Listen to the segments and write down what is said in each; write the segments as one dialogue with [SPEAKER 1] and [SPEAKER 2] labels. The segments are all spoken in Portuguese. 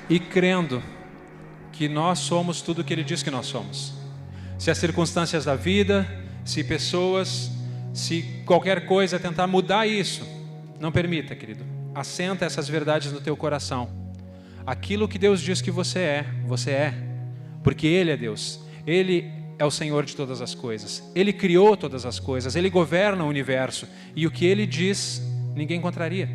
[SPEAKER 1] e crendo que nós somos tudo o que Ele diz que nós somos. Se as circunstâncias da vida, se pessoas, se qualquer coisa tentar mudar isso, não permita, querido. Assenta essas verdades no teu coração. Aquilo que Deus diz que você é, porque Ele é Deus. Ele é o Senhor de todas as coisas. Ele criou todas as coisas, Ele governa o universo, e o que Ele diz, ninguém contraria.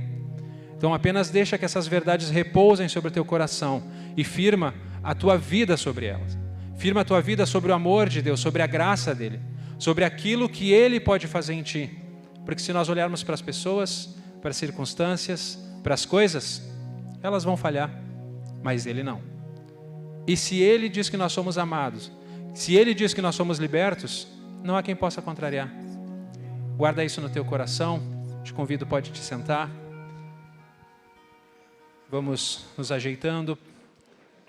[SPEAKER 1] Então apenas deixa que essas verdades repousem sobre o teu coração e firma a tua vida sobre elas. Firma a tua vida sobre o amor de Deus, sobre a graça dEle, sobre aquilo que Ele pode fazer em ti. Porque se nós olharmos para as pessoas, para as circunstâncias, para as coisas, elas vão falhar, mas Ele não. E se Ele diz que nós somos amados, se Ele diz que nós somos libertos, não há quem possa contrariar. Guarda isso no teu coração. Te convido, pode te sentar. Vamos nos ajeitando,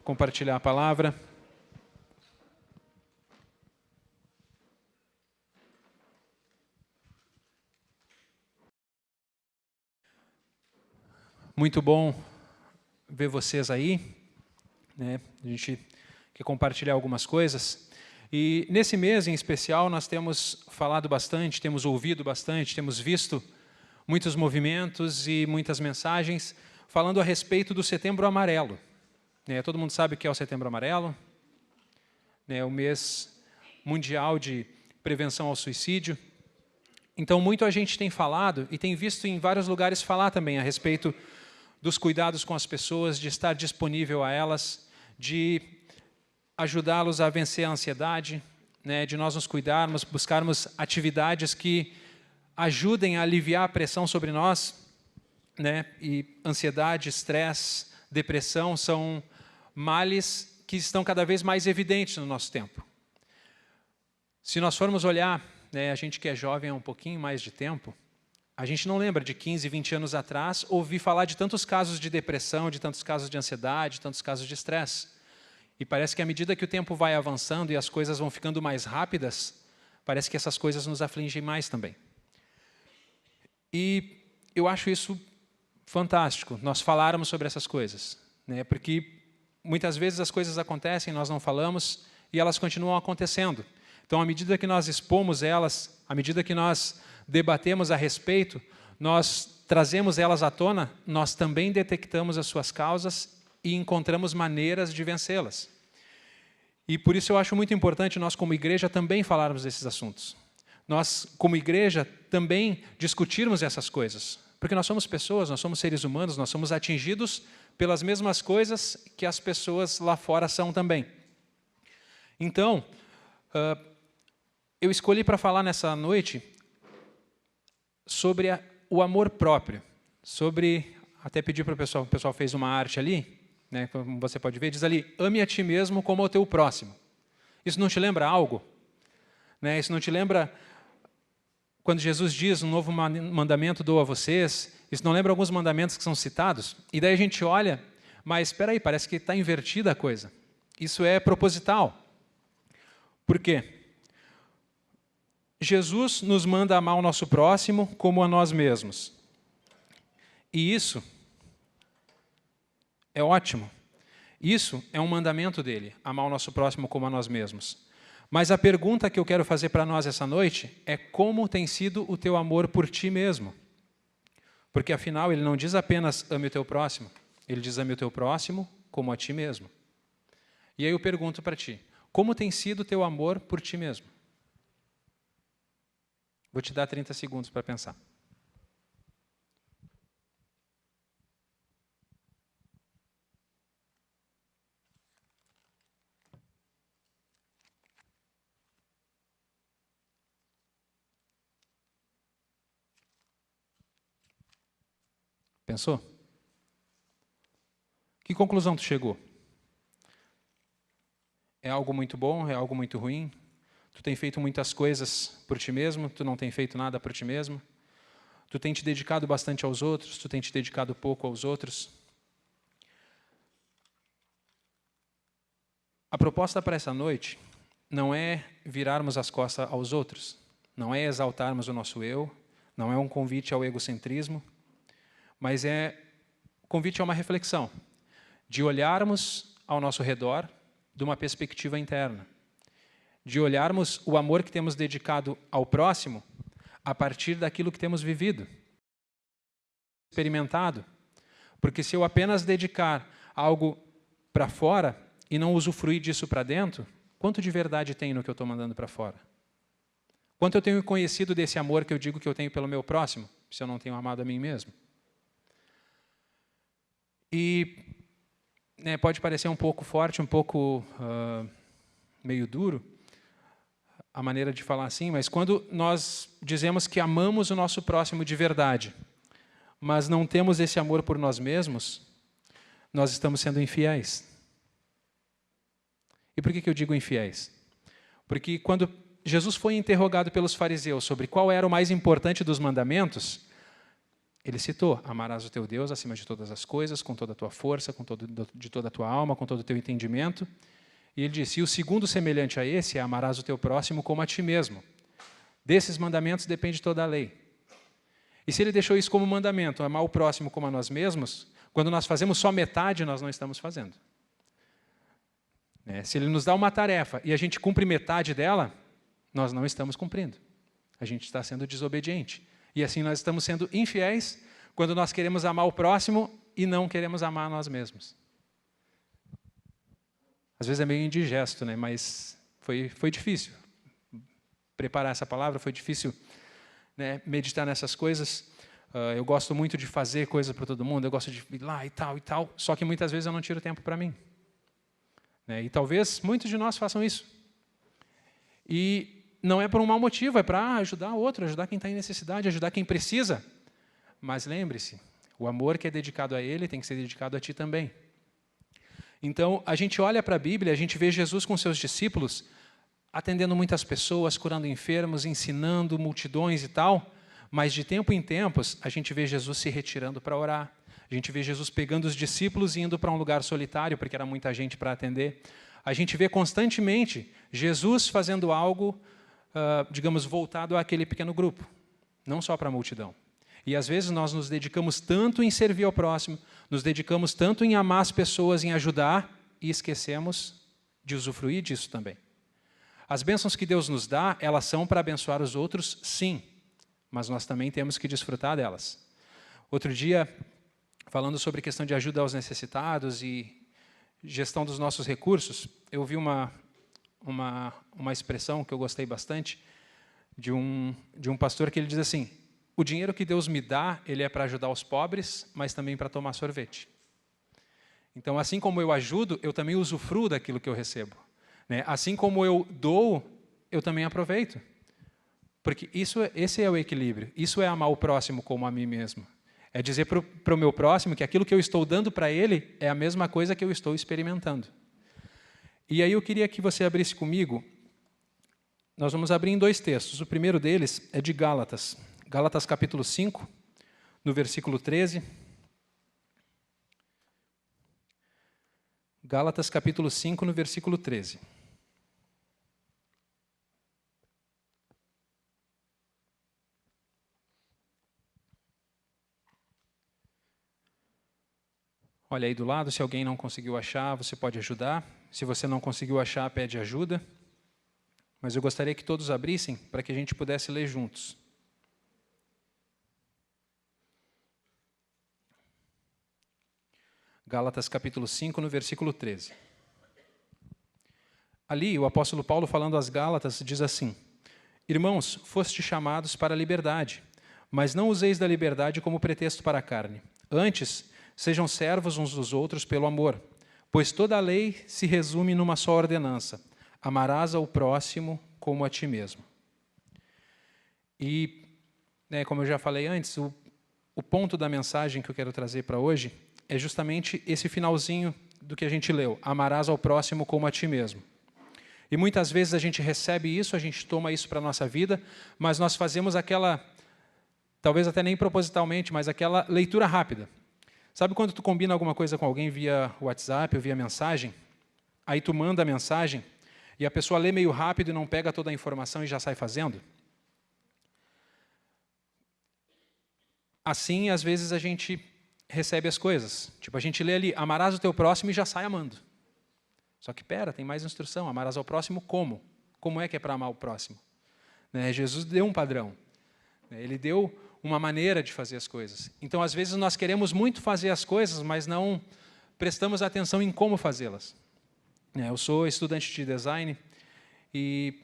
[SPEAKER 1] compartilhar a palavra. Muito bom ver vocês aí, né? A gente quer compartilhar algumas coisas. E nesse mês em especial nós temos falado bastante, temos ouvido bastante, temos visto muitos movimentos e muitas mensagens falando a respeito do Setembro Amarelo. Todo mundo sabe o que é o Setembro Amarelo? O mês mundial de prevenção ao suicídio. Então, muito a gente tem falado e tem visto em vários lugares falar também a respeito dos cuidados com as pessoas, de estar disponível a elas, de ajudá-los a vencer a ansiedade, de nós nos cuidarmos, buscarmos atividades que ajudem a aliviar a pressão sobre nós. E ansiedade, estresse, depressão são males que estão cada vez mais evidentes no nosso tempo. Se nós formos olhar, a gente que é jovem há um pouquinho mais de tempo, a gente não lembra de 15, 20 anos atrás ouvir falar de tantos casos de depressão, de tantos casos de ansiedade, de tantos casos de estresse. E parece que à medida que o tempo vai avançando e as coisas vão ficando mais rápidas, parece que essas coisas nos afligem mais também. E eu acho isso fantástico, nós falarmos sobre essas coisas, porque muitas vezes as coisas acontecem, nós não falamos e elas continuam acontecendo. Então, à medida que nós expomos elas, à medida que nós debatemos a respeito, nós trazemos elas à tona, nós também detectamos as suas causas e encontramos maneiras de vencê-las. E por isso eu acho muito importante nós, como igreja, também falarmos desses assuntos. Nós, como igreja, também discutirmos essas coisas. Porque nós somos pessoas, nós somos seres humanos, nós somos atingidos pelas mesmas coisas que as pessoas lá fora são também. Então, eu escolhi para falar nessa noite sobre o amor próprio, até pedi para o pessoal fez uma arte ali, como você pode ver, diz ali, ame a ti mesmo como ao teu próximo. Isso não te lembra algo? Isso não te lembra quando Jesus diz, um novo mandamento dou a vocês, isso não lembra alguns mandamentos que são citados? E daí a gente olha, mas espera aí, parece que está invertida a coisa. Isso é proposital. Por quê? Jesus nos manda amar o nosso próximo como a nós mesmos. E isso é ótimo. Isso é um mandamento dele, amar o nosso próximo como a nós mesmos. Mas a pergunta que eu quero fazer para nós essa noite é como tem sido o teu amor por ti mesmo? Porque, afinal, ele não diz apenas ame o teu próximo, ele diz ame o teu próximo como a ti mesmo. E aí eu pergunto para ti, como tem sido o teu amor por ti mesmo? Vou te dar 30 segundos para pensar. Pensou? Que conclusão tu chegou? É algo muito bom? É algo muito ruim? Tu tem feito muitas coisas por ti mesmo? Tu não tem feito nada por ti mesmo? Tu tem te dedicado bastante aos outros? Tu tem te dedicado pouco aos outros? A proposta para essa noite não é virarmos as costas aos outros, não é exaltarmos o nosso eu, não é um convite ao egocentrismo, mas é convite a uma reflexão de olharmos ao nosso redor de uma perspectiva interna, de olharmos o amor que temos dedicado ao próximo a partir daquilo que temos vivido, experimentado. Porque se eu apenas dedicar algo para fora e não usufruir disso para dentro, quanto de verdade tem no que eu estou mandando para fora? Quanto eu tenho conhecido desse amor que eu digo que eu tenho pelo meu próximo, se eu não tenho amado a mim mesmo? E pode parecer um pouco forte, um pouco meio duro, a maneira de falar assim, mas quando nós dizemos que amamos o nosso próximo de verdade, mas não temos esse amor por nós mesmos, nós estamos sendo infiéis. E por que eu digo infiéis? Porque quando Jesus foi interrogado pelos fariseus sobre qual era o mais importante dos mandamentos, ele citou: amarás o teu Deus acima de todas as coisas, com toda a tua força, de toda a tua alma, com todo o teu entendimento. E ele disse: e o segundo semelhante a esse é: amarás o teu próximo como a ti mesmo. Desses mandamentos depende toda a lei. E se ele deixou isso como mandamento, amar o próximo como a nós mesmos, quando nós fazemos só metade, nós não estamos fazendo. Se ele nos dá uma tarefa e a gente cumpre metade dela, nós não estamos cumprindo. A gente está sendo desobediente. E assim nós estamos sendo infiéis quando nós queremos amar o próximo e não queremos amar nós mesmos. Às vezes é meio indigesto, mas foi difícil preparar essa palavra, foi difícil meditar nessas coisas. Eu gosto muito de fazer coisa para todo mundo, eu gosto de ir lá e tal, só que muitas vezes eu não tiro tempo para mim. E talvez muitos de nós façam isso. E não é por um mau motivo, é para ajudar o outro, ajudar quem está em necessidade, ajudar quem precisa. Mas lembre-se, o amor que é dedicado a ele tem que ser dedicado a ti também. Então, a gente olha para a Bíblia, a gente vê Jesus com seus discípulos, atendendo muitas pessoas, curando enfermos, ensinando multidões e tal, mas de tempo em tempos, a gente vê Jesus se retirando para orar. A gente vê Jesus pegando os discípulos e indo para um lugar solitário, porque era muita gente para atender. A gente vê constantemente Jesus fazendo algo, digamos, voltado àquele pequeno grupo, não só para a multidão. E às vezes nós nos dedicamos tanto em servir ao próximo, nos dedicamos tanto em amar as pessoas, em ajudar, e esquecemos de usufruir disso também. As bênçãos que Deus nos dá, elas são para abençoar os outros, sim, mas nós também temos que desfrutar delas. Outro dia, falando sobre questão de ajuda aos necessitados e gestão dos nossos recursos, eu vi uma expressão que eu gostei bastante de um pastor que ele diz assim: o dinheiro que Deus me dá, ele é para ajudar os pobres, mas também para tomar sorvete. Então, assim como eu ajudo, eu também usufruo daquilo que eu recebo. Assim como eu dou, eu também aproveito. Porque esse é o equilíbrio. Isso é amar o próximo como a mim mesmo. É dizer para o meu próximo que aquilo que eu estou dando para ele é a mesma coisa que eu estou experimentando. E aí eu queria que você abrisse comigo. Nós vamos abrir em 2 textos. O primeiro deles é de Gálatas. Gálatas capítulo 5, no versículo 13. Gálatas capítulo 5, no versículo 13. Olha aí do lado, se alguém não conseguiu achar, você pode ajudar. Se você não conseguiu achar, pede ajuda. Mas eu gostaria que todos abrissem para que a gente pudesse ler juntos. Gálatas capítulo 5, no versículo 13. Ali, o apóstolo Paulo, falando às Gálatas, diz assim: irmãos, fostes chamados para a liberdade, mas não useis da liberdade como pretexto para a carne. Antes, sejam servos uns dos outros pelo amor, pois toda a lei se resume numa só ordenança: amarás ao próximo como a ti mesmo. E, como eu já falei antes, o ponto da mensagem que eu quero trazer para hoje é justamente esse finalzinho do que a gente leu: amarás ao próximo como a ti mesmo. E muitas vezes a gente recebe isso, a gente toma isso para a nossa vida, mas nós fazemos aquela, talvez até nem propositalmente, mas aquela leitura rápida. Sabe quando tu combina alguma coisa com alguém via WhatsApp ou via mensagem? Aí tu manda a mensagem e a pessoa lê meio rápido e não pega toda a informação e já sai fazendo? Assim, às vezes a gente recebe as coisas. Tipo, a gente lê ali, amarás o teu próximo e já sai amando. Só que, tem mais instrução, amarás ao próximo como? Como é que é para amar o próximo? Né? Jesus deu um padrão. Né? Ele deu uma maneira de fazer as coisas. Então, às vezes, nós queremos muito fazer as coisas, mas não prestamos atenção em como fazê-las. Eu sou estudante de design e,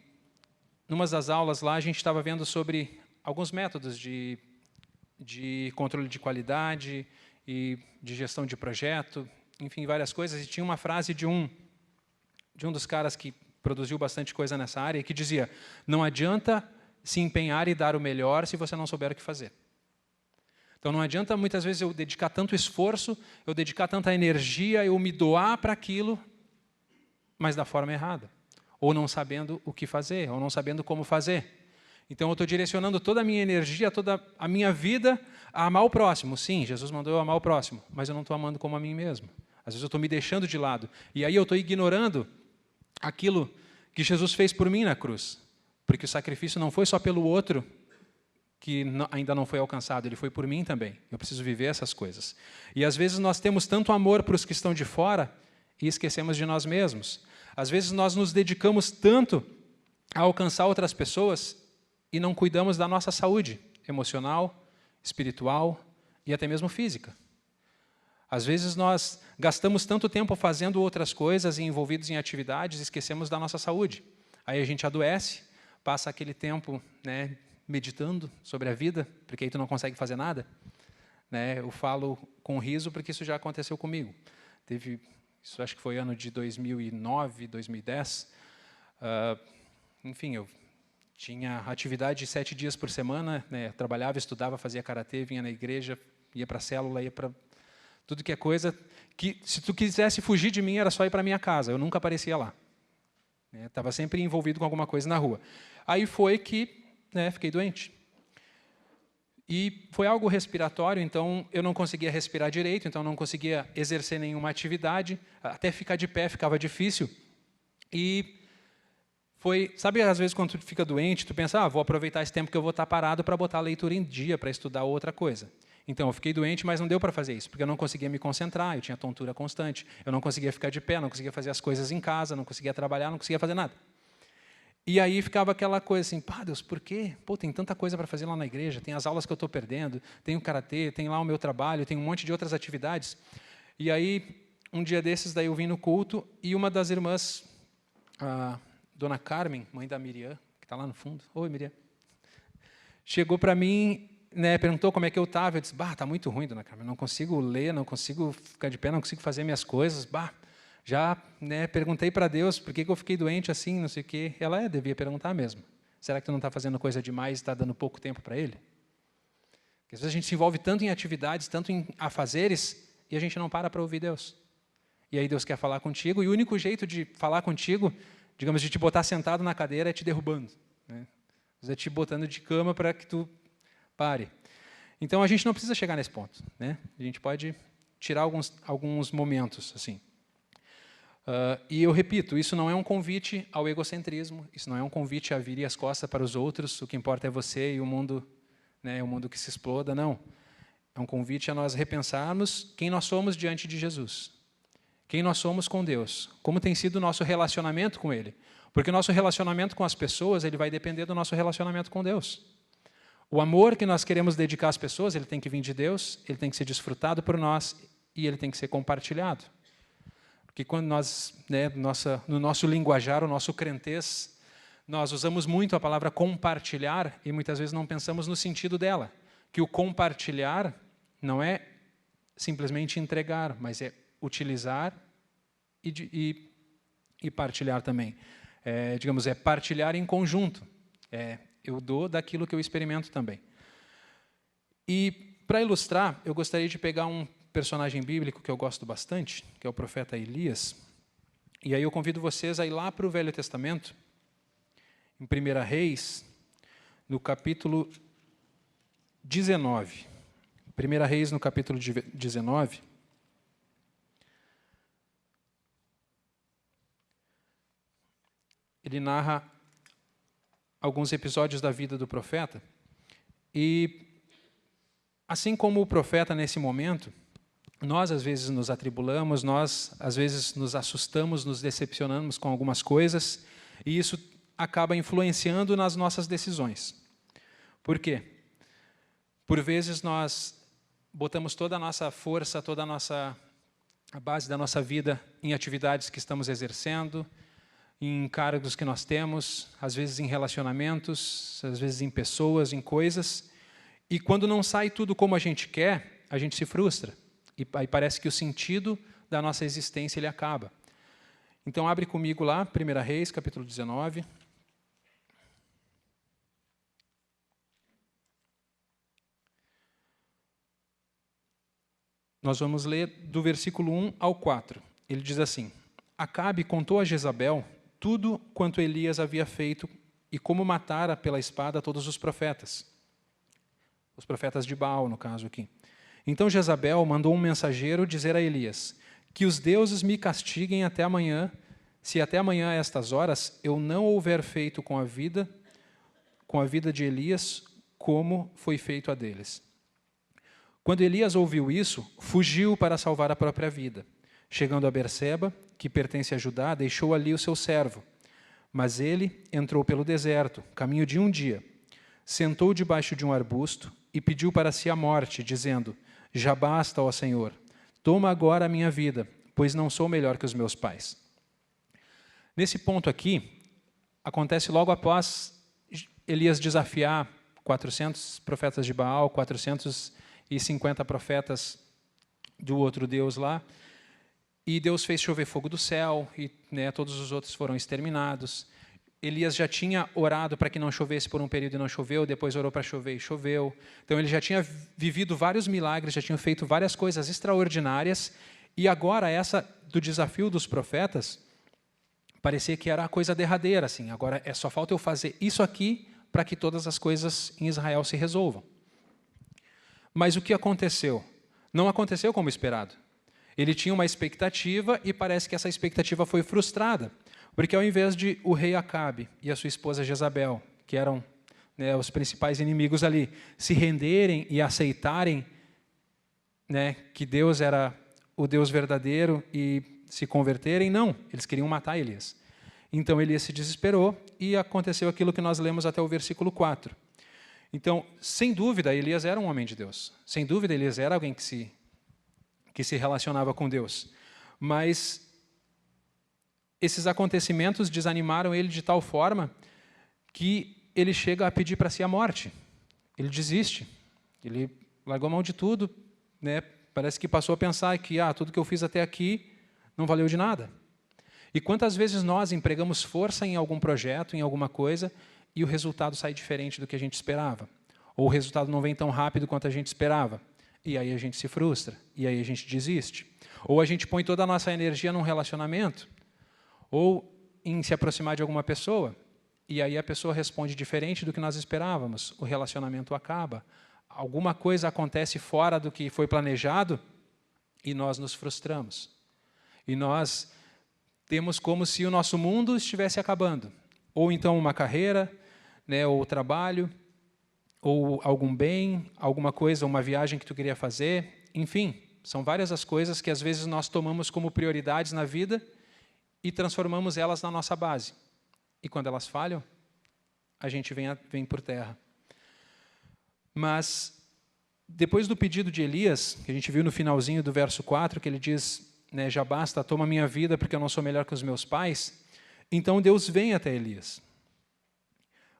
[SPEAKER 1] numa das aulas lá, a gente estava vendo sobre alguns métodos de controle de qualidade e de gestão de projeto, enfim, várias coisas. E tinha uma frase de um dos caras que produziu bastante coisa nessa área, que dizia, não adianta se empenhar e dar o melhor se você não souber o que fazer. Então, não adianta, muitas vezes, eu dedicar tanto esforço, eu dedicar tanta energia, eu me doar para aquilo, mas da forma errada. Ou não sabendo o que fazer, ou não sabendo como fazer. Então, eu estou direcionando toda a minha energia, toda a minha vida a amar o próximo. Sim, Jesus mandou eu amar o próximo, mas eu não estou amando como a mim mesmo. Às vezes, eu estou me deixando de lado. E aí, eu estou ignorando aquilo que Jesus fez por mim na cruz. Porque o sacrifício não foi só pelo outro, que ainda não foi alcançado, ele foi por mim também. Eu preciso viver essas coisas. E às vezes nós temos tanto amor para os que estão de fora e esquecemos de nós mesmos. Às vezes nós nos dedicamos tanto a alcançar outras pessoas e não cuidamos da nossa saúde emocional, espiritual e até mesmo física. Às vezes nós gastamos tanto tempo fazendo outras coisas e envolvidos em atividades e esquecemos da nossa saúde. Aí a gente adoece, passa aquele tempo, né, meditando sobre a vida, porque aí tu não consegue fazer nada. Né? Eu falo com riso porque isso já aconteceu comigo. Isso acho que foi ano de 2009, 2010. Enfim, eu tinha atividade 7 dias por semana, né? Trabalhava, estudava, fazia karatê, vinha na igreja, ia para a célula, ia para tudo que é coisa que, se tu quisesse fugir de mim, era só ir para a minha casa. Eu nunca aparecia lá. Estava sempre envolvido com alguma coisa na rua. Aí foi que fiquei doente. E foi algo respiratório, então eu não conseguia respirar direito, então não conseguia exercer nenhuma atividade, até ficar de pé ficava difícil. E foi, sabe, às vezes quando tu fica doente, tu pensa, vou aproveitar esse tempo que eu vou estar parado para botar a leitura em dia, para estudar outra coisa. Então, eu fiquei doente, mas não deu para fazer isso, porque eu não conseguia me concentrar, eu tinha tontura constante, eu não conseguia ficar de pé, não conseguia fazer as coisas em casa, não conseguia trabalhar, não conseguia fazer nada. E aí ficava aquela coisa assim, Deus, por quê? Tem tanta coisa para fazer lá na igreja, tem as aulas que eu estou perdendo, tem o karatê, tem lá o meu trabalho, tem um monte de outras atividades. E aí, um dia desses, daí eu vim no culto e uma das irmãs, a dona Carmen, mãe da Miriam, que está lá no fundo, oi Miriam, chegou para mim, perguntou como é que eu estava, eu disse, está muito ruim, dona Carmen, não consigo ler, não consigo ficar de pé, não consigo fazer minhas coisas, já perguntei para Deus por que eu fiquei doente assim, não sei o quê. Ela devia perguntar mesmo. Será que tu não está fazendo coisa demais e está dando pouco tempo para Ele? Porque às vezes a gente se envolve tanto em atividades, tanto em afazeres, e a gente não para ouvir Deus. E aí Deus quer falar contigo, e o único jeito de falar contigo, digamos, de te botar sentado na cadeira é te derrubando. É te botando de cama para que tu pare. Então a gente não precisa chegar nesse ponto. A gente pode tirar alguns momentos assim. E eu repito, isso não é um convite ao egocentrismo, isso não é um convite a virar as costas para os outros, o que importa é você e o mundo, o mundo que se exploda, não. É um convite a nós repensarmos quem nós somos diante de Jesus, quem nós somos com Deus, como tem sido o nosso relacionamento com Ele, porque o nosso relacionamento com as pessoas ele vai depender do nosso relacionamento com Deus. O amor que nós queremos dedicar às pessoas, ele tem que vir de Deus, ele tem que ser desfrutado por nós e ele tem que ser compartilhado. Porque quando nós, no nosso linguajar, o nosso crentez, nós usamos muito a palavra compartilhar e muitas vezes não pensamos no sentido dela. Que o compartilhar não é simplesmente entregar, mas é utilizar e partilhar também. É partilhar em conjunto. Eu dou daquilo que eu experimento também. E, para ilustrar, eu gostaria de pegar um personagem bíblico que eu gosto bastante, que é o profeta Elias. E aí eu convido vocês a ir lá para o Velho Testamento, em 1 Reis, no capítulo 19. 1 Reis, no capítulo 19. Ele narra alguns episódios da vida do profeta. E, assim como o profeta, nesse momento, Nós, às vezes, nos atribulamos, nós, às vezes, nos assustamos, nos decepcionamos com algumas coisas, e isso acaba influenciando nas nossas decisões. Por quê? Por vezes, nós botamos toda a nossa força, toda a base da nossa vida em atividades que estamos exercendo, em cargos que nós temos, às vezes em relacionamentos, às vezes em pessoas, em coisas, e quando não sai tudo como a gente quer, a gente se frustra, e aí parece que o sentido da nossa existência ele acaba. Então abre comigo lá, 1 Reis, capítulo 19. Nós vamos ler do versículo 1 ao 4. Ele diz assim: Acabe contou a Jezabel tudo quanto Elias havia feito e como matara pela espada todos os profetas de Baal, no caso aqui. Então Jezabel mandou um mensageiro dizer a Elias: que os deuses me castiguem até amanhã, se até amanhã a estas horas eu não houver feito com a vida de Elias como foi feito a deles. Quando Elias ouviu isso, fugiu para salvar a própria vida. Chegando a Berseba, que pertence a Judá, deixou ali o seu servo. Mas ele entrou pelo deserto, caminho de um dia. Sentou debaixo de um arbusto e pediu para si a morte, dizendo: Já basta, ó Senhor, toma agora a minha vida, pois não sou melhor que os meus pais. Nesse ponto aqui, acontece logo após Elias desafiar 400 profetas de Baal, 450 profetas do outro Deus lá, e Deus fez chover fogo do céu, e todos os outros foram exterminados. Elias já tinha orado para que não chovesse por um período e não choveu, depois orou para chover e choveu. Então ele já tinha vivido vários milagres, já tinha feito várias coisas extraordinárias, e agora essa do desafio dos profetas, parecia que era a coisa derradeira, assim, agora só falta eu fazer isso aqui para que todas as coisas em Israel se resolvam. Mas o que aconteceu? Não aconteceu como esperado. Ele tinha uma expectativa e parece que essa expectativa foi frustrada, porque ao invés de o rei Acabe e a sua esposa Jezabel, que eram os principais inimigos ali, se renderem e aceitarem que Deus era o Deus verdadeiro e se converterem, não, eles queriam matar Elias. Então Elias se desesperou e aconteceu aquilo que nós lemos até o versículo 4. Então, sem dúvida, Elias era um homem de Deus. Sem dúvida, Elias era alguém que se relacionava com Deus. Mas esses acontecimentos desanimaram ele de tal forma que ele chega a pedir para si a morte. Ele desiste. Ele largou mão de tudo. Parece que passou a pensar que tudo que eu fiz até aqui não valeu de nada. E quantas vezes nós empregamos força em algum projeto, em alguma coisa, e o resultado sai diferente do que a gente esperava. Ou o resultado não vem tão rápido quanto a gente esperava. E aí a gente se frustra, e aí a gente desiste. Ou a gente põe toda a nossa energia num relacionamento, ou em se aproximar de alguma pessoa, e aí a pessoa responde diferente do que nós esperávamos. O relacionamento acaba. Alguma coisa acontece fora do que foi planejado, e nós nos frustramos. E nós temos como se o nosso mundo estivesse acabando. Ou então uma carreira, ou trabalho, ou algum bem, alguma coisa, uma viagem que tu queria fazer. Enfim, são várias as coisas que às vezes nós tomamos como prioridades na vida e transformamos elas na nossa base. E quando elas falham, a gente vem por terra. Mas, depois do pedido de Elias, que a gente viu no finalzinho do verso 4, que ele diz, já basta, toma a minha vida porque eu não sou melhor que os meus pais, então Deus vem até Elias.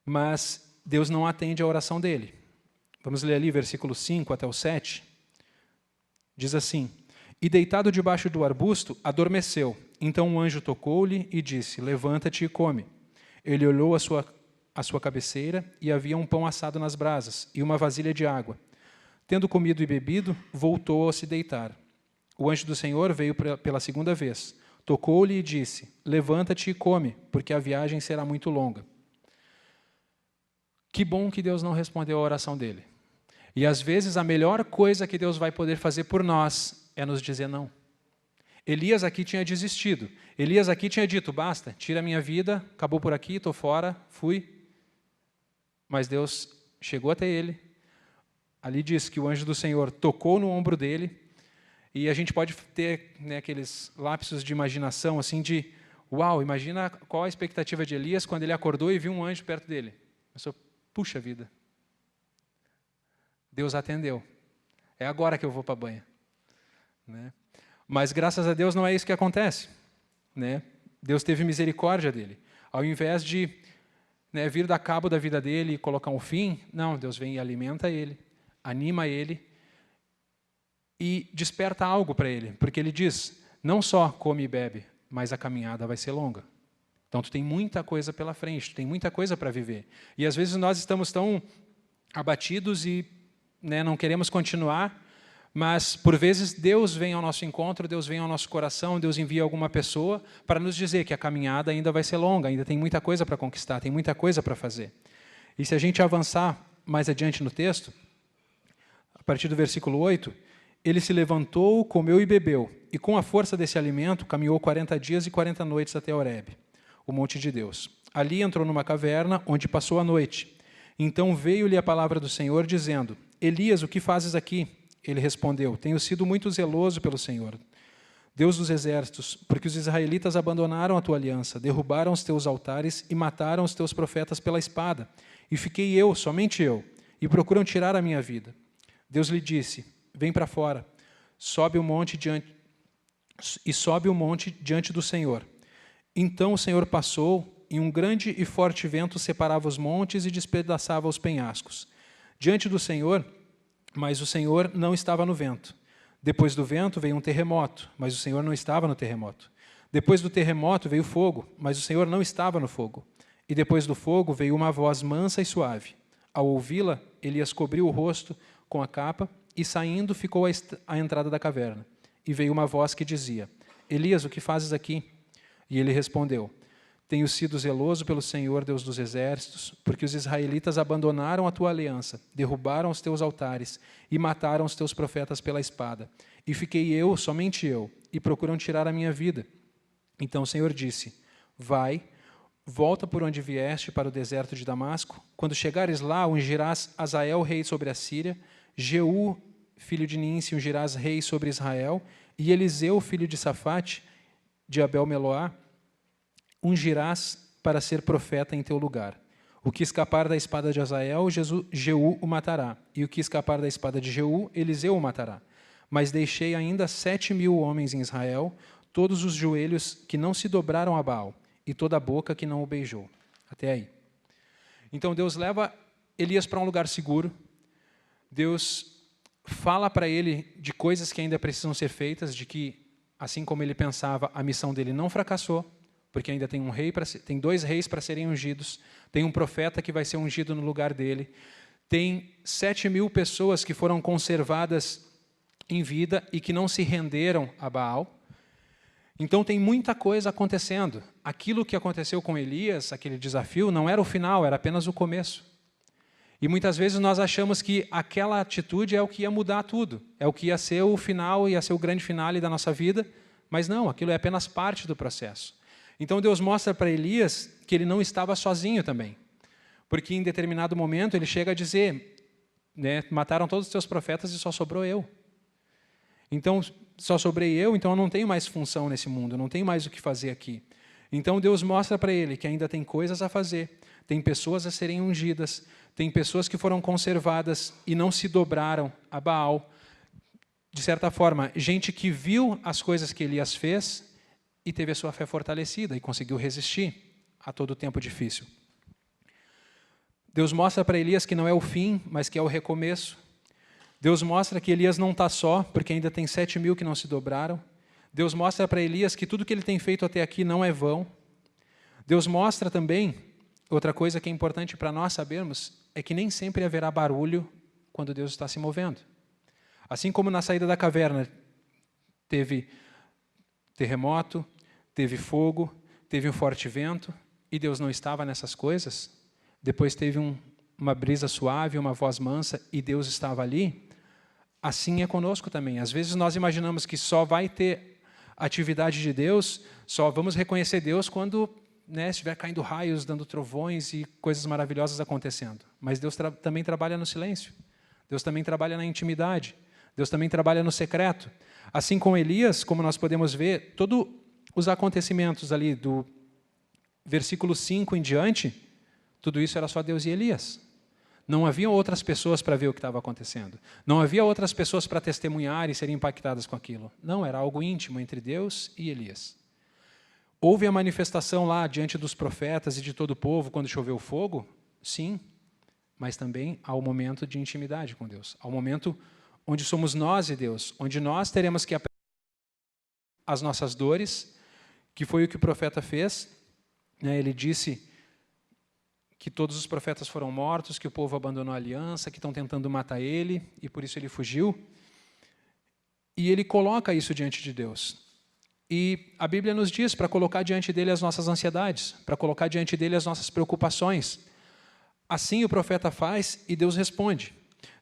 [SPEAKER 1] Mas Deus não atende a oração dele. Vamos ler ali versículo 5 até o 7. Diz assim: E deitado debaixo do arbusto, adormeceu. Então um anjo tocou-lhe e disse: Levanta-te e come. Ele olhou a sua cabeceira e havia um pão assado nas brasas e uma vasilha de água. Tendo comido e bebido, voltou a se deitar. O anjo do Senhor veio pela segunda vez. Tocou-lhe e disse: Levanta-te e come, porque a viagem será muito longa. Que bom que Deus não respondeu a oração dele. E às vezes a melhor coisa que Deus vai poder fazer por nós é nos dizer não. Elias aqui tinha desistido. Elias aqui tinha dito: basta, tira a minha vida, acabou por aqui, estou fora, fui. Mas Deus chegou até ele. Ali diz que o anjo do Senhor tocou no ombro dele E a gente pode ter, né, aqueles lapsos de imaginação, assim, de, uau, imagina qual a expectativa de Elias quando ele acordou e viu um anjo perto dele. Pensou, puxa vida, Deus atendeu. É agora que eu vou para a banha. Né? Mas, graças a Deus, não é isso que acontece. Né? Deus teve misericórdia dele. Ao invés de, né, vir dar cabo da vida dele e colocar um fim, não, Deus vem e alimenta ele, anima ele e desperta algo para ele. Porque ele diz, não só come e bebe, mas a caminhada vai ser longa. Então, tu tem muita coisa pela frente, tu tem muita coisa para viver. E, às vezes, nós estamos tão abatidos e, né, não queremos continuar, mas, por vezes, Deus vem ao nosso encontro, Deus vem ao nosso coração, Deus envia alguma pessoa para nos dizer que a caminhada ainda vai ser longa, ainda tem muita coisa para conquistar, tem muita coisa para fazer. E se a gente avançar mais adiante no texto, a partir do versículo 8, ele se levantou, comeu e bebeu, e com a força desse alimento caminhou 40 dias e 40 noites até Horebe, o monte de Deus. Ali entrou numa caverna, onde passou a noite. Então veio-lhe a palavra do Senhor, dizendo, Elias, o que fazes aqui? Ele respondeu, tenho sido muito zeloso pelo Senhor, Deus dos exércitos, porque os israelitas abandonaram a tua aliança, derrubaram os teus altares e mataram os teus profetas pela espada. E fiquei eu, somente eu, e procuram tirar a minha vida. Deus lhe disse, vem para fora, sobe o monte diante do Senhor. Então o Senhor passou, e um grande e forte vento separava os montes e despedaçava os penhascos. Diante do Senhor, mas o Senhor não estava no vento. Depois do vento veio um terremoto, mas o Senhor não estava no terremoto. Depois do terremoto veio fogo, mas o Senhor não estava no fogo. E depois do fogo veio uma voz mansa e suave. Ao ouvi-la, Elias cobriu o rosto com a capa e, saindo, ficou à entrada da caverna. E veio uma voz que dizia, Elias, o que fazes aqui? E ele respondeu, tenho sido zeloso pelo Senhor, Deus dos exércitos, porque os israelitas abandonaram a tua aliança, derrubaram os teus altares e mataram os teus profetas pela espada. E fiquei eu, somente eu, e procuram tirar a minha vida. Então o Senhor disse, vai, volta por onde vieste para o deserto de Damasco. Quando chegares lá, ungirás Azael, rei sobre a Síria, Jeú, filho de Ninsi, ungirás rei sobre Israel, e Eliseu, filho de Safate, de Abel-Meloá, ungirás para ser profeta em teu lugar. O que escapar da espada de Azael, Jeú o matará, e o que escapar da espada de Jeú, Eliseu o matará. Mas deixei ainda 7.000 homens em Israel, todos os joelhos que não se dobraram a Baal, e toda a boca que não o beijou. Até aí. Então Deus leva Elias para um lugar seguro, Deus fala para ele de coisas que ainda precisam ser feitas, de que, assim como ele pensava, a missão dele não fracassou, porque ainda tem tem 2 reis para serem ungidos, tem um profeta que vai ser ungido no lugar dele, tem 7.000 pessoas que foram conservadas em vida e que não se renderam a Baal. Então tem muita coisa acontecendo. Aquilo que aconteceu com Elias, aquele desafio, não era o final, era apenas o começo. E muitas vezes nós achamos que aquela atitude é o que ia mudar tudo, é o que ia ser o final, ia ser o grande finale da nossa vida, mas não, aquilo é apenas parte do processo. Então Deus mostra para Elias que ele não estava sozinho também, porque em determinado momento ele chega a dizer, né, mataram todos os teus profetas e só sobrou eu. Então, só sobrei eu, então eu não tenho mais função nesse mundo, eu não tenho mais o que fazer aqui. Então Deus mostra para ele que ainda tem coisas a fazer, tem pessoas a serem ungidas, tem pessoas que foram conservadas e não se dobraram a Baal. De certa forma, gente que viu as coisas que Elias fez e teve a sua fé fortalecida e conseguiu resistir a todo o tempo difícil. Deus mostra para Elias que não é o fim, mas que é o recomeço. Deus mostra que Elias não está só, porque ainda tem 7.000 que não se dobraram. Deus mostra para Elias que tudo que ele tem feito até aqui não é vão. Deus mostra também, outra coisa que é importante para nós sabermos, é que nem sempre haverá barulho quando Deus está se movendo. Assim como na saída da caverna teve terremoto, teve fogo, teve um forte vento, e Deus não estava nessas coisas, depois teve uma brisa suave, uma voz mansa, e Deus estava ali, assim é conosco também. Às vezes nós imaginamos que só vai ter atividade de Deus, só vamos reconhecer Deus quando, né, estiver caindo raios, dando trovões e coisas maravilhosas acontecendo. Mas Deus também trabalha no silêncio, Deus também trabalha na intimidade, Deus também trabalha no secreto. Assim com Elias, como nós podemos ver, todos os acontecimentos ali do versículo 5 em diante, tudo isso era só Deus e Elias. Não havia outras pessoas para ver o que estava acontecendo. Não havia outras pessoas para testemunhar e serem impactadas com aquilo. Não, era algo íntimo entre Deus e Elias. Houve a manifestação lá diante dos profetas e de todo o povo quando choveu fogo? Sim, mas também há o momento de intimidade com Deus. Há o momento onde somos nós e Deus, onde nós teremos que apresentar as nossas dores, que foi o que o profeta fez. Ele disse que todos os profetas foram mortos, que o povo abandonou a aliança, que estão tentando matar ele, e por isso ele fugiu. E ele coloca isso diante de Deus. E a Bíblia nos diz para colocar diante dele as nossas ansiedades, para colocar diante dele as nossas preocupações. Assim o profeta faz e Deus responde.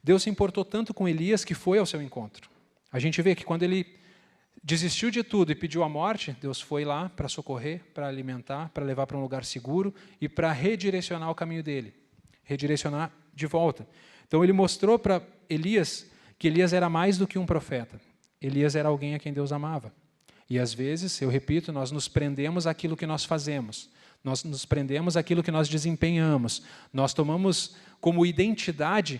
[SPEAKER 1] Deus se importou tanto com Elias que foi ao seu encontro. A gente vê que quando ele desistiu de tudo e pediu a morte, Deus foi lá para socorrer, para alimentar, para levar para um lugar seguro e para redirecionar o caminho dele, redirecionar de volta. Então ele mostrou para Elias que Elias era mais do que um profeta. Elias era alguém a quem Deus amava. E às vezes, eu repito, nós nos prendemos àquilo que nós fazemos, nós nos prendemos àquilo que nós desempenhamos, nós tomamos como identidade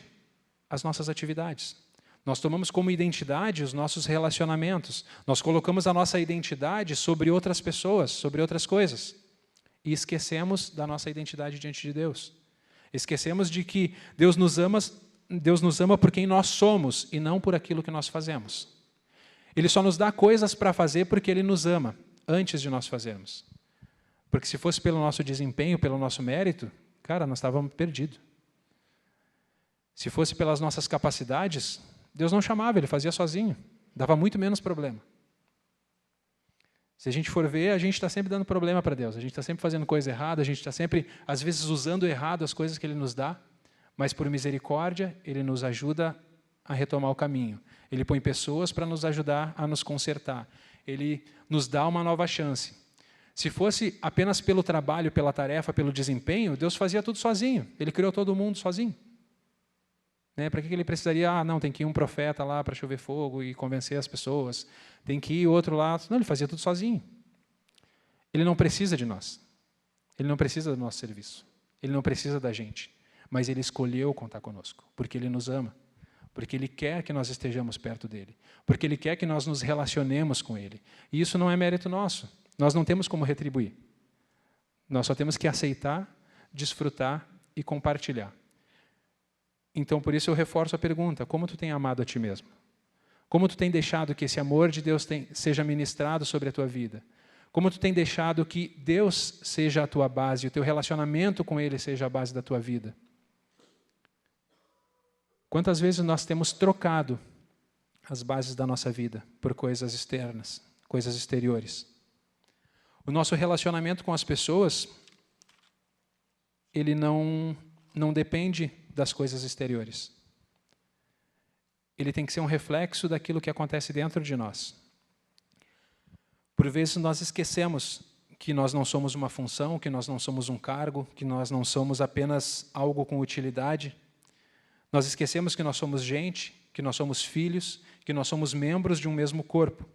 [SPEAKER 1] as nossas atividades. Nós tomamos como identidade os nossos relacionamentos. Nós colocamos a nossa identidade sobre outras pessoas, sobre outras coisas. E esquecemos da nossa identidade diante de Deus. Esquecemos de que Deus nos ama por quem nós somos e não por aquilo que nós fazemos. Ele só nos dá coisas para fazer porque Ele nos ama, antes de nós fazermos. Porque se fosse pelo nosso desempenho, pelo nosso mérito, cara, nós estávamos perdidos. Se fosse pelas nossas capacidades, Deus não chamava, Ele fazia sozinho. Dava muito menos problema. Se a gente for ver, a gente está sempre dando problema para Deus. A gente está sempre fazendo coisa errada, a gente está sempre, às vezes, usando errado as coisas que Ele nos dá, mas por misericórdia, Ele nos ajuda a retomar o caminho. Ele põe pessoas para nos ajudar a nos consertar. Ele nos dá uma nova chance. Se fosse apenas pelo trabalho, pela tarefa, pelo desempenho, Deus fazia tudo sozinho. Ele criou todo mundo sozinho. Para que ele precisaria? Não, tem que ir um profeta lá para chover fogo e convencer as pessoas. Tem que ir outro lá. Não, ele fazia tudo sozinho. Ele não precisa de nós. Ele não precisa do nosso serviço. Ele não precisa da gente. Mas Ele escolheu contar conosco, porque Ele nos ama. Porque Ele quer que nós estejamos perto dEle. Porque Ele quer que nós nos relacionemos com Ele. E isso não é mérito nosso. Nós não temos como retribuir. Nós só temos que aceitar, desfrutar e compartilhar. Então, por isso eu reforço a pergunta, como tu tem amado a ti mesmo? Como tu tem deixado que esse amor de Deus seja ministrado sobre a tua vida? Como tu tem deixado que Deus seja a tua base, o teu relacionamento com Ele seja a base da tua vida? Quantas vezes nós temos trocado as bases da nossa vida por coisas externas, coisas exteriores? O nosso relacionamento com as pessoas, ele não depende das coisas exteriores. Ele tem que ser um reflexo daquilo que acontece dentro de nós. Por vezes nós esquecemos que nós não somos uma função, que nós não somos um cargo, que nós não somos apenas algo com utilidade. Nós esquecemos que nós somos gente, que nós somos filhos, que nós somos membros de um mesmo corpo.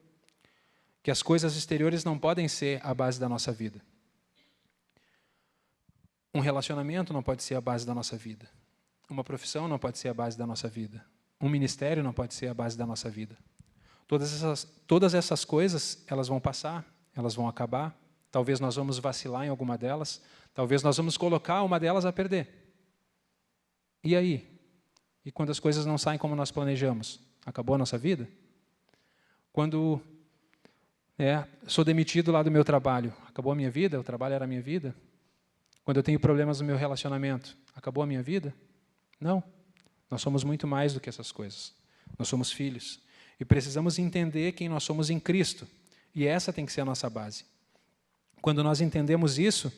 [SPEAKER 1] Que as coisas exteriores não podem ser a base da nossa vida. Um relacionamento não pode ser a base da nossa vida. Uma profissão não pode ser a base da nossa vida. Um ministério não pode ser a base da nossa vida. Todas essas coisas, elas vão passar, elas vão acabar. Talvez nós vamos vacilar em alguma delas. Talvez nós vamos colocar uma delas a perder. E aí? E quando as coisas não saem como nós planejamos? Acabou a nossa vida? Quando sou demitido lá do meu trabalho, acabou a minha vida? O trabalho era a minha vida? Quando eu tenho problemas no meu relacionamento, acabou a minha vida? Não. Nós somos muito mais do que essas coisas. Nós somos filhos. E precisamos entender quem nós somos em Cristo. E essa tem que ser a nossa base. Quando nós entendemos isso,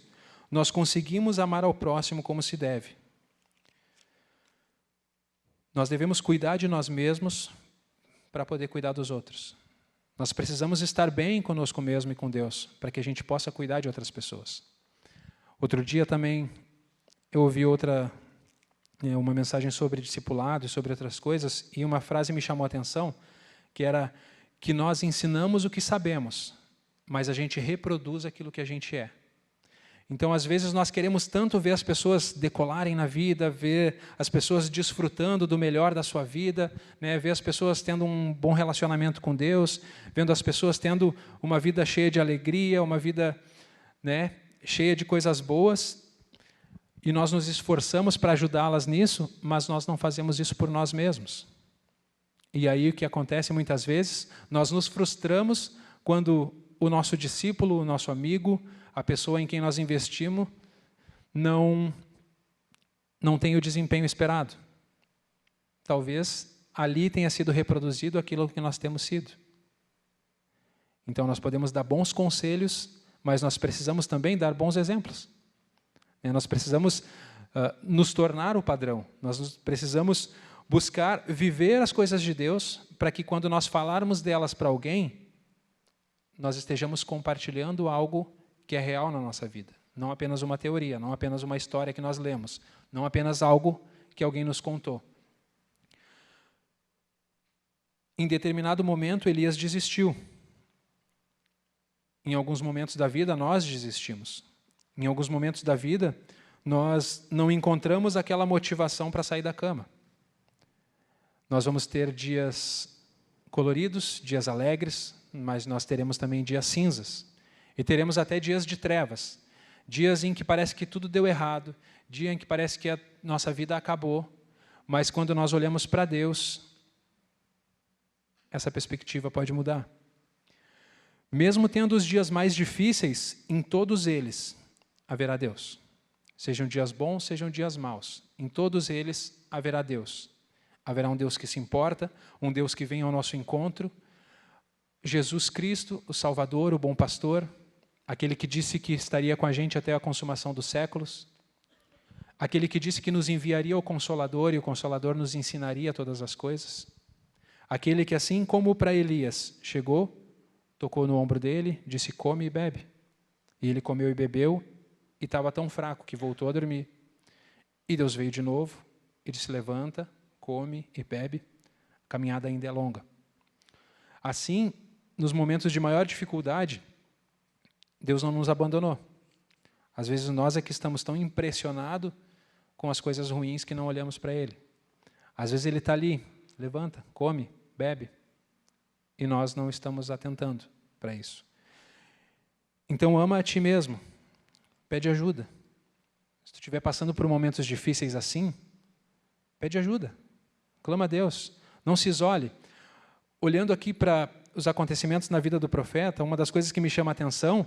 [SPEAKER 1] nós conseguimos amar ao próximo como se deve. Nós devemos cuidar de nós mesmos para poder cuidar dos outros. Nós precisamos estar bem conosco mesmo e com Deus, para que a gente possa cuidar de outras pessoas. Outro dia também eu ouvi outra uma mensagem sobre discipulado e sobre outras coisas, e uma frase me chamou a atenção, que era que nós ensinamos o que sabemos, mas a gente reproduz aquilo que a gente é. Então, às vezes, nós queremos tanto ver as pessoas decolarem na vida, ver as pessoas desfrutando do melhor da sua vida, né? Ver as pessoas tendo um bom relacionamento com Deus, vendo as pessoas tendo uma vida cheia de alegria, uma vida, né, cheia de coisas boas, e nós nos esforçamos para ajudá-las nisso, mas nós não fazemos isso por nós mesmos. E aí o que acontece muitas vezes, nós nos frustramos quando o nosso discípulo, o nosso amigo, a pessoa em quem nós investimos, não tem o desempenho esperado. Talvez ali tenha sido reproduzido aquilo que nós temos sido. Então nós podemos dar bons conselhos, mas nós precisamos também dar bons exemplos. Nós precisamos nos tornar o padrão. Nós precisamos buscar viver as coisas de Deus para que quando nós falarmos delas para alguém, nós estejamos compartilhando algo que é real na nossa vida. Não apenas uma teoria, não apenas uma história que nós lemos, não apenas algo que alguém nos contou. Em determinado momento, Elias desistiu. Em alguns momentos da vida, nós desistimos. Em alguns momentos da vida, nós não encontramos aquela motivação para sair da cama. Nós vamos ter dias coloridos, dias alegres, mas nós teremos também dias cinzas. E teremos até dias de trevas, dias em que parece que tudo deu errado, dia em que parece que a nossa vida acabou, mas quando nós olhamos para Deus, essa perspectiva pode mudar. Mesmo tendo os dias mais difíceis, em todos eles haverá Deus. Sejam dias bons, sejam dias maus. Em todos eles haverá Deus. Haverá um Deus que se importa, um Deus que vem ao nosso encontro. Jesus Cristo, o Salvador, o bom pastor, aquele que disse que estaria com a gente até a consumação dos séculos, aquele que disse que nos enviaria o Consolador e o Consolador nos ensinaria todas as coisas, aquele que, assim como para Elias, chegou, tocou no ombro dele, disse: come e bebe. E ele comeu e bebeu, e estava tão fraco que voltou a dormir. E Deus veio de novo e disse: levanta, come e bebe, a caminhada ainda é longa. Assim, nos momentos de maior dificuldade, Deus não nos abandonou. Às vezes nós é que estamos tão impressionados com as coisas ruins que não olhamos para Ele. Às vezes Ele está ali, levanta, come, bebe, e nós não estamos atentando para isso. Então ama a ti mesmo, pede ajuda. Se tu estiver passando por momentos difíceis assim, pede ajuda, clama a Deus, não se isole. Olhando aqui para os acontecimentos na vida do profeta, uma das coisas que me chama a atenção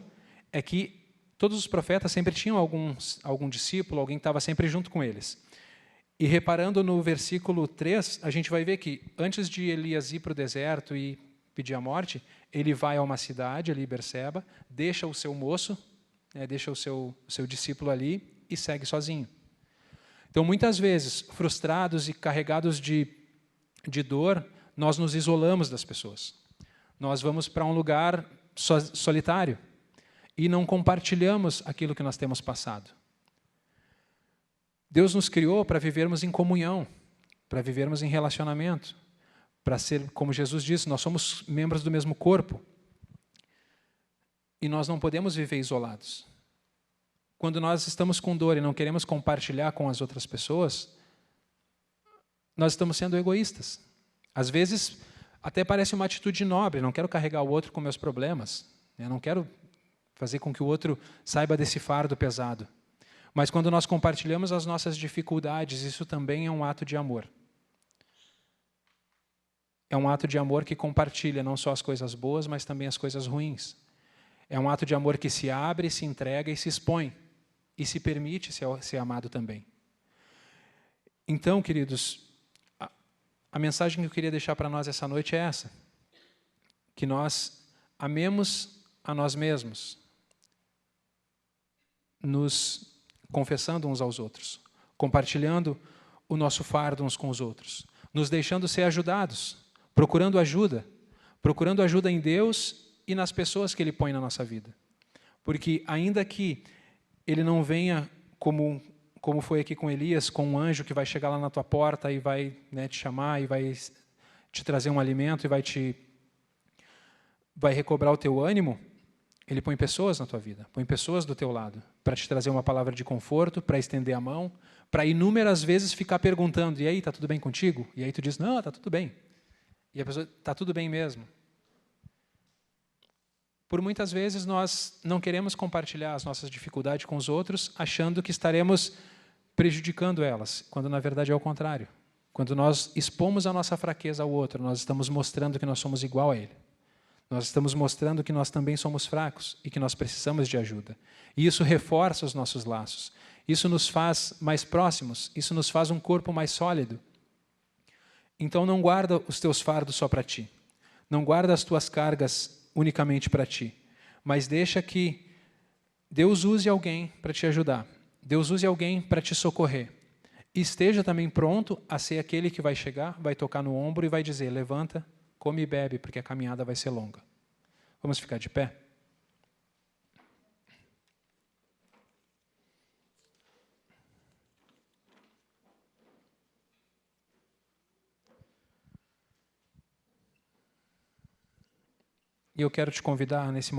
[SPEAKER 1] é que todos os profetas sempre tinham algum discípulo, alguém que estava sempre junto com eles. E reparando no versículo 3, a gente vai ver que antes de Elias ir para o deserto e pedir a morte, ele vai a uma cidade, ali Berseba, deixa o seu moço, deixa o seu discípulo ali e segue sozinho. Então, muitas vezes, frustrados e carregados de dor, nós nos isolamos das pessoas. Nós vamos para um lugar solitário e não compartilhamos aquilo que nós temos passado. Deus nos criou para vivermos em comunhão, para vivermos em relacionamento, para ser, como Jesus disse, nós somos membros do mesmo corpo. E nós não podemos viver isolados. Quando nós estamos com dor e não queremos compartilhar com as outras pessoas, nós estamos sendo egoístas. Às vezes, até parece uma atitude nobre, não quero carregar o outro com meus problemas, eu não quero fazer com que o outro saiba desse fardo pesado. Mas quando nós compartilhamos as nossas dificuldades, isso também é um ato de amor. É um ato de amor que compartilha não só as coisas boas, mas também as coisas ruins. É um ato de amor que se abre, se entrega e se expõe. E se permite ser amado também. Então, queridos, a mensagem que eu queria deixar para nós essa noite é essa. Que nós amemos a nós mesmos, nos confessando uns aos outros, compartilhando o nosso fardo uns com os outros, nos deixando ser ajudados, procurando ajuda em Deus e nas pessoas que Ele põe na nossa vida. Porque ainda que Ele não venha como como foi aqui com Elias, com um anjo que vai chegar lá na tua porta e vai, né, te chamar e vai te trazer um alimento e vai recobrar o teu ânimo. Ele põe pessoas na tua vida, põe pessoas do teu lado, para te trazer uma palavra de conforto, para estender a mão, para inúmeras vezes ficar perguntando, e aí, está tudo bem contigo? E aí tu diz, não, está tudo bem. E a pessoa, está tudo bem mesmo. Por muitas vezes nós não queremos compartilhar as nossas dificuldades com os outros, achando que estaremos prejudicando elas, quando na verdade é o contrário. Quando nós expomos a nossa fraqueza ao outro, nós estamos mostrando que nós somos igual a ele. Nós estamos mostrando que nós também somos fracos e que nós precisamos de ajuda. E isso reforça os nossos laços. Isso nos faz mais próximos, isso nos faz um corpo mais sólido. Então não guarda os teus fardos só para ti. Não guarda as tuas cargas unicamente para ti. Mas deixa que Deus use alguém para te ajudar. Deus use alguém para te socorrer. E esteja também pronto a ser aquele que vai chegar, vai tocar no ombro e vai dizer, levanta, come e bebe, porque a caminhada vai ser longa. Vamos ficar de pé? E eu quero te convidar nesse momento